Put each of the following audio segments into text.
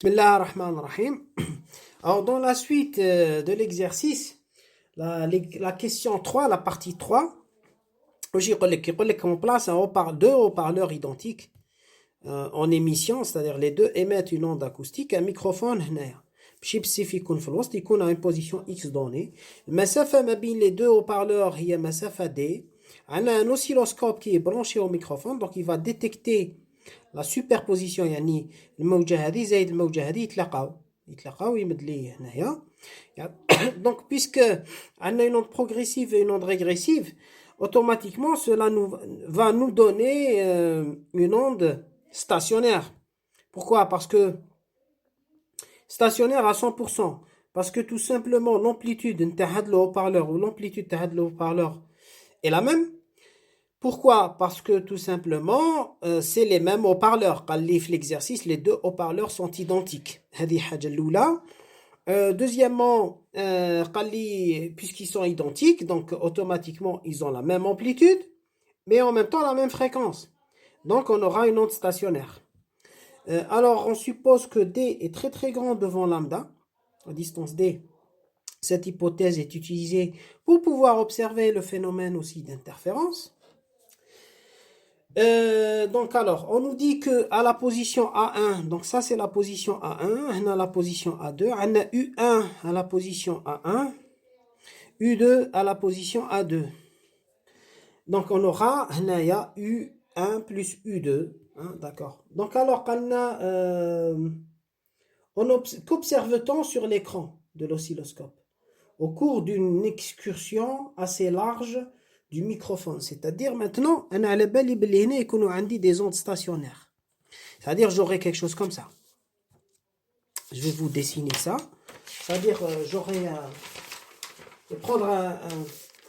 Bismillah ar-Rahman ar-Rahim. Alors, dans la suite de l'exercice, la question 3, la partie 3, يقول لك qu'on place deux haut-parleurs identiques en émission, c'est-à-dire les deux émettent une onde acoustique, un microphone هنايا. بشيب يكون في الوسط يكون à une position X donnée. المسافة ما بين les deux haut-parleurs هي مسافة D. On a un oscilloscope qui est branché au microphone, donc il va détecter la superposition يعني الموجة هذه زائد الموجة هذه يتلاقاو يمد ليه هنايا. Donc puisque on a une onde progressive et une onde régressive, automatiquement cela va nous donner une onde stationnaire. Pourquoi? Parce que stationnaire à 100%. Parce que tout simplement l'amplitude de haut-parleur ou l'amplitude de haut-parleur est la même. Pourquoi? Parce que tout simplement, c'est les mêmes haut-parleurs. Quand l'exercice, les deux haut-parleurs sont identiques. Deuxièmement, puisqu'ils sont identiques, donc automatiquement, ils ont la même amplitude, mais en même temps la même fréquence. Donc, on aura une onde stationnaire. Alors, on suppose que D est très très grand devant lambda, à distance D. Cette hypothèse est utilisée pour pouvoir observer le phénomène aussi d'interférence. Donc alors, on nous dit que à la position A1, donc ça c'est la position A1, on a la position A2, on a U1 à la position A1, U2 à la position A2. Donc on aura U1 plus U2, hein, d'accord. Donc alors qu'observe-t-on sur l'écran de l'oscilloscope au cours d'une excursion assez large du microphone? C'est-à-dire maintenant, on a des ondes stationnaires. C'est-à-dire j'aurai quelque chose comme ça. Je vais vous dessiner ça. C'est-à-dire je vais prendre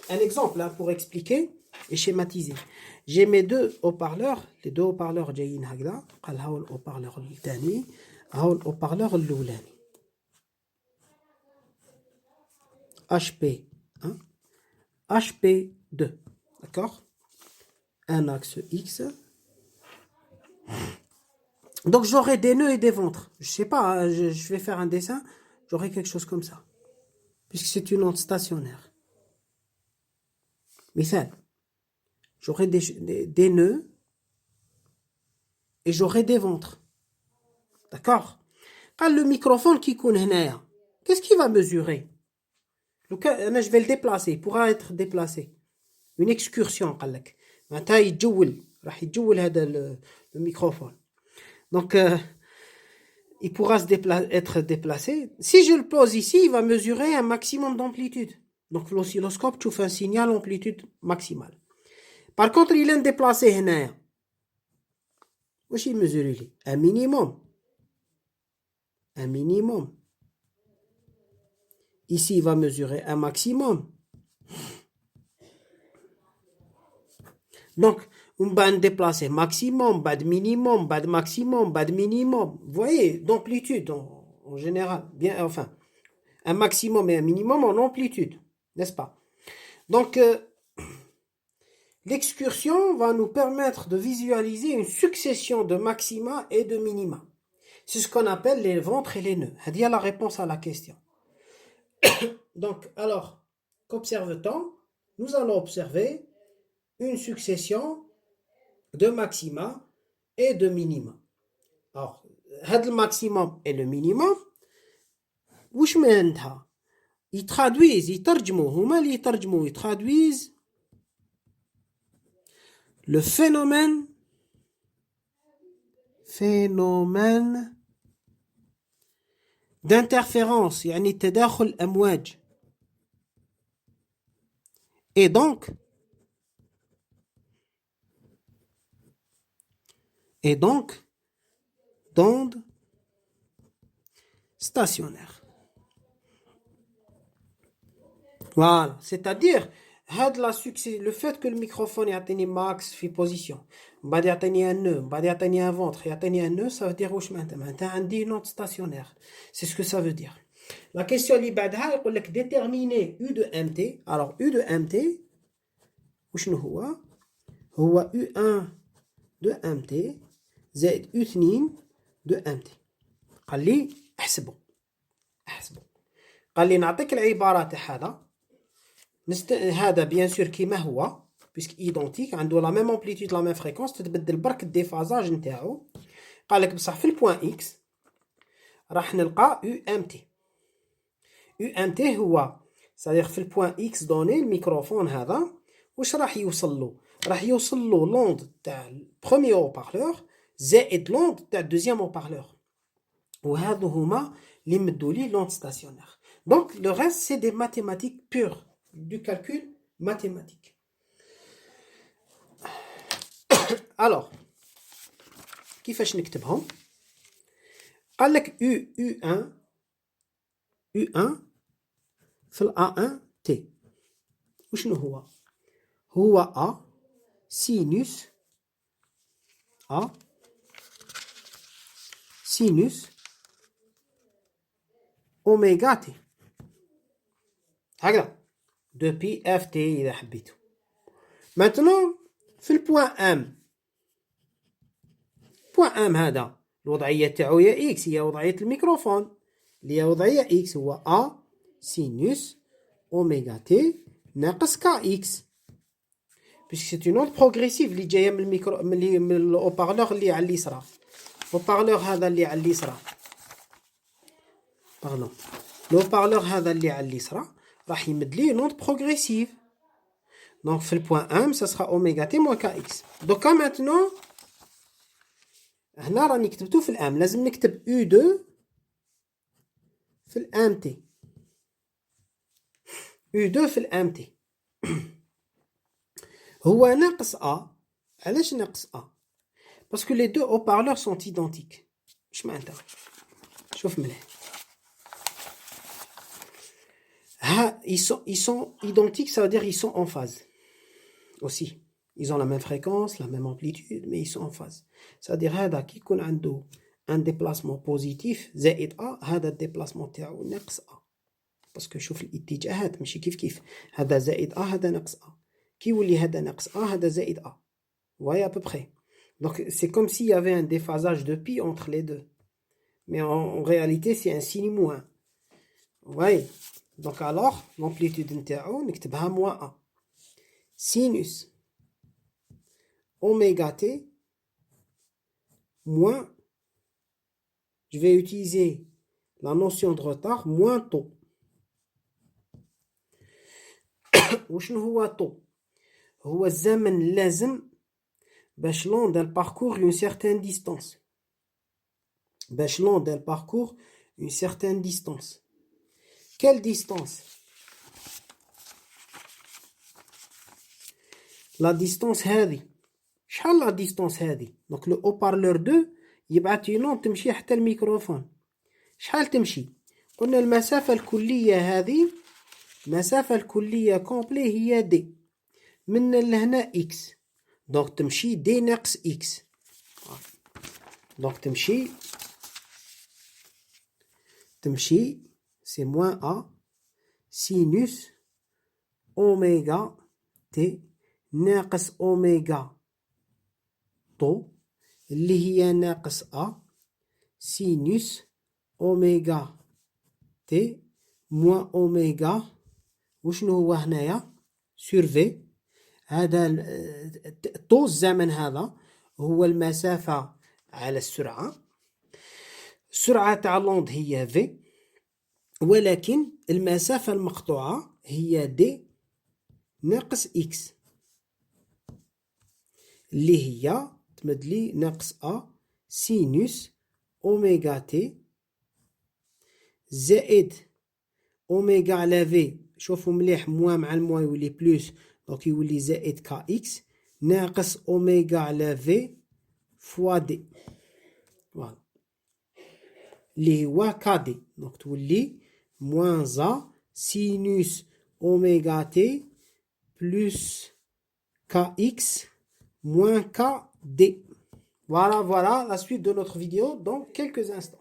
un exemple hein, pour expliquer et schématiser. J'ai mes deux haut-parleurs, les deux haut-parleurs جايين هكذا. قال هاو الhaut-parleur الثاني هاو الhaut-parleur الأولاني. HP 1, HP2, d'accord? Un axe X. Donc j'aurai des nœuds et des ventres. Je sais pas, hein, je vais faire un dessin, j'aurai quelque chose comme ça. Puisque c'est une onde stationnaire. Misal, j'aurai des nœuds et j'aurai des ventres. D'accord? Quand le microphone qui coule هنايا, qu'est-ce qu'il va mesurer? Je vais le déplacer, il pourra être déplacé. Une excursion, قال لك. معناتها يتجول, راح يتجول هذا le microphone. Donc, il pourra être déplacé. Si je le pose ici, il va mesurer un maximum d'amplitude. Donc, l'oscilloscope trouve un signal amplitude maximale. Par contre, il est déplacé هنايا. واش يمزوري لي؟ Un minimum. Un minimum. Ici, il va mesurer un maximum. Donc, on va déplacer maximum, bas de minimum, bas de maximum, bas de minimum. Vous voyez, d'amplitude en général. Bien, enfin, un maximum et un minimum en amplitude, n'est-ce pas? Donc, l'excursion va nous permettre de visualiser une succession de maxima et de minima. C'est ce qu'on appelle les ventres et les nœuds. C'est la réponse à la question. Donc, alors, qu'observe-t-on? Nous allons observer une succession de maxima et de minima. Alors, le maximum et le minimum, وش معناتها؟ يترجموا هما اللي يترجموا le phénomène d'interférence يعني تداخل الأمواج et donc d'onde stationnaire. Voilà, c'est-à-dire le fait que le microphone ait max في position, بعد يعطيني un nœud, بعد يعطيني un ventre, يعطيني un nœud, ça veut dire واش معناتها عندي une onde stationnaire. C'est ce que ça veut dire. La question اللي بعدها يقول لك déterminer U de MT. Alors U de MT وشنو هو U1 de MT زائد U2 de MT. قال لي احسبوا قال لي نعطيك العبارة تاع هذا هذا بيان سور كيما هو بيسك ايدونتيك عنده لا ميم امبليتود لا ميم فريكونس تتبدل برك الديفازاج نتاعو قال لك بصح في البوان اكس راح نلقى يو ام تي هو صديق في البوان اكس دوني الميكروفون هذا واش راح يوصل له راح يوصل له لوند تاع البروميير او بارلور زائد لوند تاع الدوزيام او بارلور وهذو هما اللي مدوا لي لوند ستاسيونير دونك لو ريست سي دي ماتيماتيك بور دو كالكول ماتيماتيك الوغ كيفاش نكتبهم قال لك U1 في ال A1 T وشنو هو A سينوس أوميغا تي هكذا دو بي اف تي إذا حبيتو ماتنون في البوان ام هذا الوضعية تاعو هي إكس هي وضعية الميكروفون اللي هي وضعية إكس هو أ سينوس أوميغا تي ناقص كا إكس بيسك سي نوت بروغريسيف اللي جاية من الميكرو من الأوبارلور اللي على اليسرى الأوبارلور هذا اللي على اليسرى باردون الأوبارلور هذا اللي على اليسرى راح يمد ليه نوت بروغريسيف دونك في البوان ام سا سرا أوميغا تي موان كا إكس دوكا ماتنون هنا راني كتبتو في الام لازم نكتب U2 في الام تي U2 في الام تي هو ناقص A علاش ناقص A باسكو لي دو haut-parleurs sont identiques واش معناتها شوف مليح ils sont identiques ça veut dire ils sont en phase aussi ils ont la même fréquence la même amplitude mais ils sont en phase ça veut dire هذا كي يكون عنده un déplacement positif زائد A هذا الديبلاسمون تاعو ناقص A باسكو شوف الاتجاهات ماشي كيف هذا زائد A هذا ناقص A كي يولي هذا ناقص A هذا زائد A voyez à peu près donc c'est comme s'il y avait un déphasage de pi entre les deux mais en réalité c'est un signe moins voyez donc alors l'amplitude نتاعو نكتبها moins A sinus oméga t moins je vais utiliser la notion de retard moins taux وشنو هو taux هو الزمن اللازم باش لوند elle parcourt une certaine distance باش لوند elle parcourt une certaine distance quelle distance la distance هذه شحال لا ديستونس هذه دونك لو هوبارلور 2 يبعث ينون تمشي حتى الميكروفون شحال تمشي قلنا المسافة الكلية هذه المسافة الكلية كومبلي هي دي من لهنا اكس دونك تمشي دي ناقص اكس دونك تمشي سي موان ا سينوس اوميغا تي ناقص اوميغا طو اللي هي ناقص ا سينوس اوميغا تي موان اوميغا وشنو هو هنايا سور في هذا طو الزمن هذا هو المسافة على السرعة تاع لوند هي في ولكن المسافة المقطوعة هي دي ناقص اكس اللي هي تمدلي ناقص ا سينوس اوميغا تي زائد اوميغا على في شوفوا مليح موان مع الموان يولي بلوس دونك يولي زائد كا اكس ناقص اوميغا على في فوا دي فوالا اللي هو كا دي دونك تولي موان زا سينوس اوميغا تي بلوس كا اكس moins KD. Voilà la suite de notre vidéo dans quelques instants.